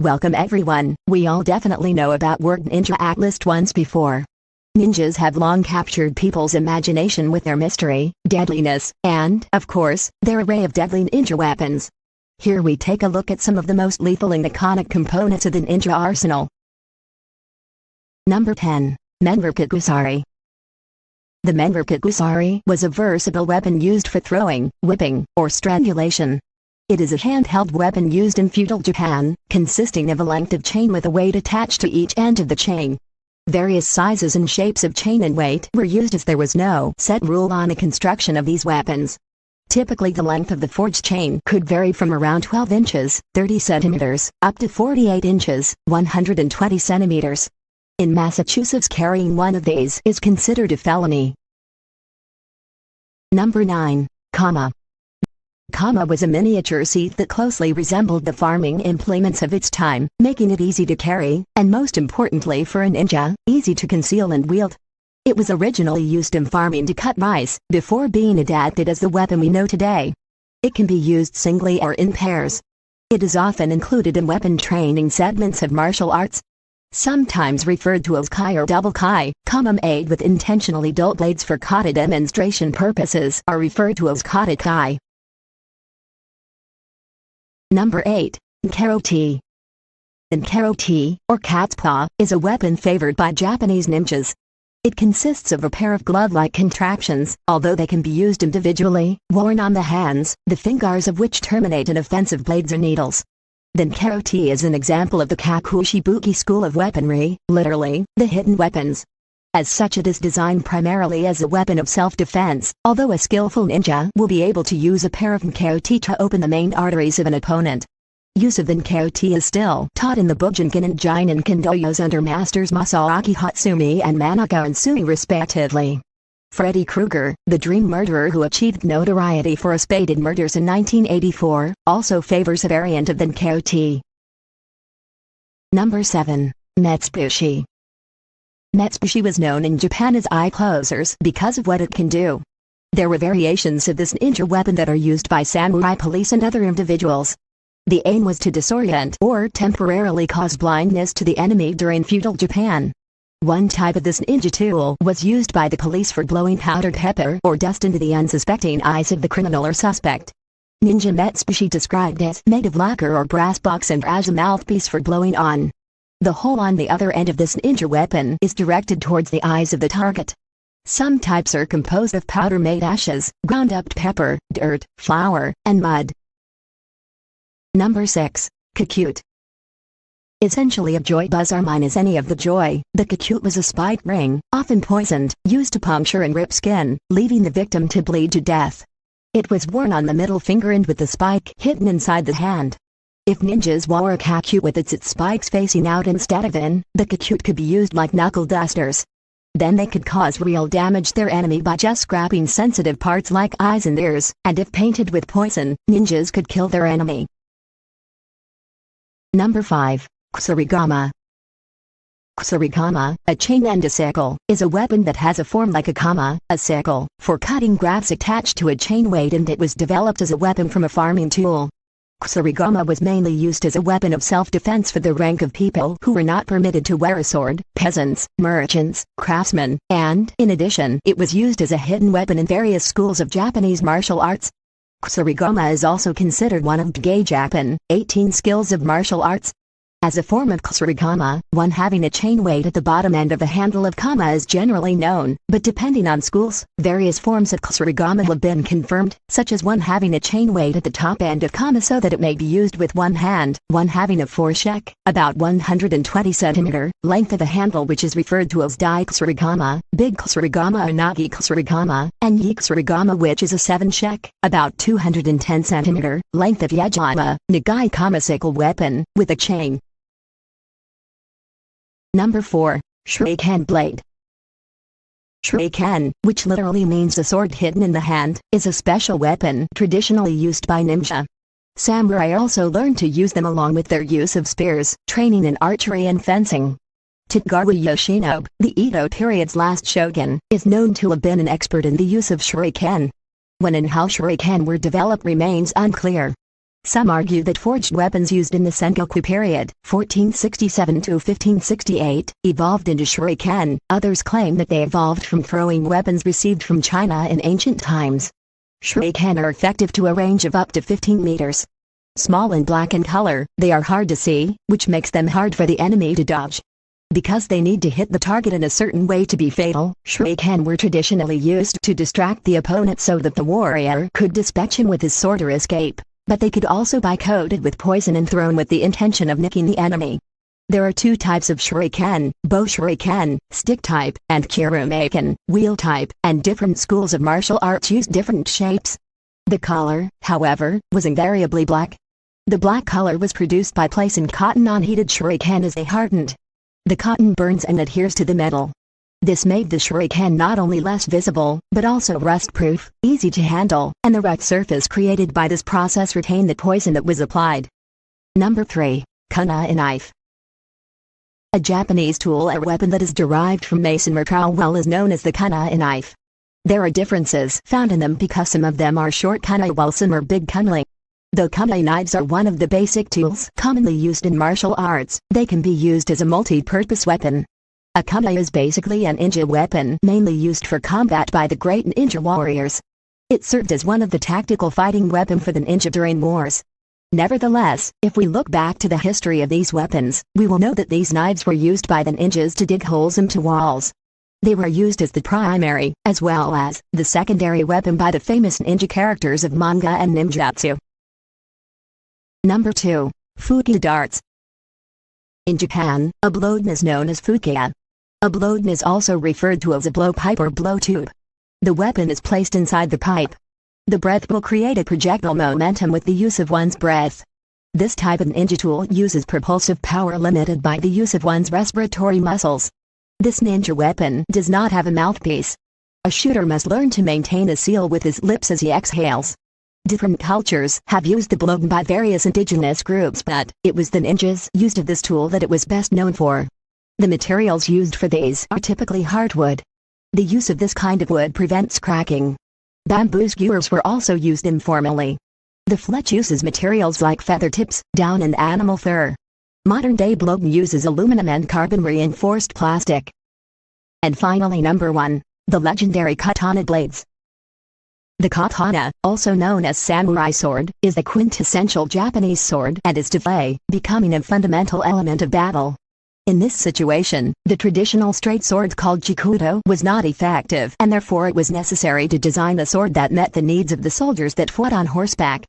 Welcome everyone. We all definitely know about word ninja at least once before. Ninjas have long captured people's imagination with their mystery, deadliness, and, of course, their array of deadly ninja weapons. Here we take a look at some of the most lethal and iconic components of the ninja arsenal. Number 10. Menverkagusari. The Menverkagusari was a versatile weapon used for throwing, whipping, or strangulation. It is a handheld weapon used in feudal Japan, consisting of a length of chain with a weight attached to each end of the chain. Various sizes and shapes of chain and weight were used as there was no set rule on the construction of these weapons. Typically the length of the forged chain could vary from around 12 inches, 30 centimeters, up to 48 inches, 120 centimeters. In Massachusetts, carrying one of these is considered a felony. Number 9. Kama. Kama was a miniature seat that closely resembled the farming implements of its time, making it easy to carry, and most importantly for a ninja, easy to conceal and wield. It was originally used in farming to cut rice, before being adapted as the weapon we know today. It can be used singly or in pairs. It is often included in weapon training segments of martial arts. Sometimes referred to as kai or double kai, kama made with intentionally dull blades for kata demonstration purposes are referred to as kata kai. Number 8. Karate. Karate, or cat's paw, is a weapon favored by Japanese ninjas. It consists of a pair of glove-like contraptions, although they can be used individually, worn on the hands, the fingers of which terminate in offensive blades or needles. Karate is an example of the Kakushibuki school of weaponry, literally, the hidden weapons. As such, it is designed primarily as a weapon of self-defense, although a skillful ninja will be able to use a pair of karate to open the main arteries of an opponent. Use of karate is still taught in the Bujinkan and Jinin doyos under masters Masaaki Hatsumi and Manaka Unsumi respectively. Freddy Krueger, the dream murderer who achieved notoriety for his spade murders in 1984, also favors a variant of karate. Number 7. Metsubushi. Metsubushi was known in Japan as eye closers because of what it can do. There were variations of this ninja weapon that are used by samurai police and other individuals. The aim was to disorient or temporarily cause blindness to the enemy during feudal Japan. One type of this ninja tool was used by the police for blowing powdered pepper or dust into the unsuspecting eyes of the criminal or suspect. Ninja Metsubushi described as made of lacquer or brass box and as a mouthpiece for blowing on. The hole on the other end of this ninja weapon is directed towards the eyes of the target. Some types are composed of powder-made ashes, ground-up pepper, dirt, flour, and mud. Number 6. Kakute. Essentially a joy buzzer minus any of the joy, the kakute was a spiked ring, often poisoned, used to puncture and rip skin, leaving the victim to bleed to death. It was worn on the middle finger and with the spike hidden inside the hand. If ninjas wore a kakute with its spikes facing out instead of in, the kakute could be used like knuckle dusters. Then they could cause real damage to their enemy by just scraping sensitive parts like eyes and ears, and if painted with poison, ninjas could kill their enemy. Number 5. Kusarigama. Kusarigama, a chain and a sickle, is a weapon that has a form like a kama, a sickle, for cutting grass attached to a chain weight, and it was developed as a weapon from a farming tool. Kusarigama was mainly used as a weapon of self-defense for the rank of people who were not permitted to wear a sword, peasants, merchants, craftsmen, and, in addition, it was used as a hidden weapon in various schools of Japanese martial arts. Kusarigama is also considered one of Gei Japan, 18 skills of martial arts. As a form of kusarigama, one having a chain weight at the bottom end of the handle of kama is generally known, but depending on schools, various forms of kusarigama have been confirmed, such as one having a chain weight at the top end of kama so that it may be used with one hand, one having a foreshek, about 120 cm, length of the handle which is referred to as dai kusarigama, big kusarigama or nagi kusarigama, and yi kusarigama which is a 7 shek, about 210 cm, length of yajima, nagai kama sickle weapon, with a chain. Number 4. Shuriken blade. Shuriken, which literally means a sword hidden in the hand, is a special weapon traditionally used by ninja. Samurai also learned to use them along with their use of spears, training in archery and fencing. Tokugawa Yoshinobu, the Edo period's last shogun, is known to have been an expert in the use of shuriken. When and how shuriken were developed remains unclear. Some argue that forged weapons used in the Sengoku period, 1467 to 1568, evolved into shuriken. Others claim that they evolved from throwing weapons received from China in ancient times. Shuriken are effective to a range of up to 15 meters. Small and black in color, they are hard to see, which makes them hard for the enemy to dodge. Because they need to hit the target in a certain way to be fatal, shuriken were traditionally used to distract the opponent so that the warrior could dispatch him with his sword or escape. But they could also be coated with poison and thrown with the intention of nicking the enemy. There are two types of shuriken: bow shuriken, stick type, and kirumaken, wheel type, and different schools of martial arts use different shapes. The color, however, was invariably black. The black color was produced by placing cotton on heated shuriken as they hardened. The cotton burns and adheres to the metal. This made the shuriken not only less visible, but also rust-proof, easy to handle, and the rough surface created by this process retained the poison that was applied. Number 3. Kunai knife. A Japanese tool or weapon that is derived from masonry trowel is known as the kunai knife. There are differences found in them because some of them are short kunai while some are big kunai. Though kunai knives are one of the basic tools commonly used in martial arts, they can be used as a multi-purpose weapon. A kunai is basically an ninja weapon mainly used for combat by the great ninja warriors. It served as one of the tactical fighting weapon for the ninja during wars. Nevertheless, if we look back to the history of these weapons, we will know that these knives were used by the ninjas to dig holes into walls. They were used as the primary, as well as, the secondary weapon by the famous ninja characters of manga and ninjutsu. Number 2. Fuki darts. In Japan, a blowgun is known as fukia. A blowgun is also referred to as a blowpipe or blow tube. The weapon is placed inside the pipe. The breath will create a projectile momentum with the use of one's breath. This type of ninja tool uses propulsive power limited by the use of one's respiratory muscles. This ninja weapon does not have a mouthpiece. A shooter must learn to maintain a seal with his lips as he exhales. Different cultures have used the blowgun by various indigenous groups, but it was the ninjas used of this tool that it was best known for. The materials used for these are typically hardwood. The use of this kind of wood prevents cracking. Bamboo skewers were also used informally. The fletch uses materials like feather tips, down and animal fur. Modern-day blowgun uses aluminum and carbon-reinforced plastic. And finally, number 1, the legendary katana blades. The katana, also known as samurai sword, is the quintessential Japanese sword and is today becoming a fundamental element of battle. In this situation, the traditional straight sword called chikudo was not effective, and therefore it was necessary to design a sword that met the needs of the soldiers that fought on horseback.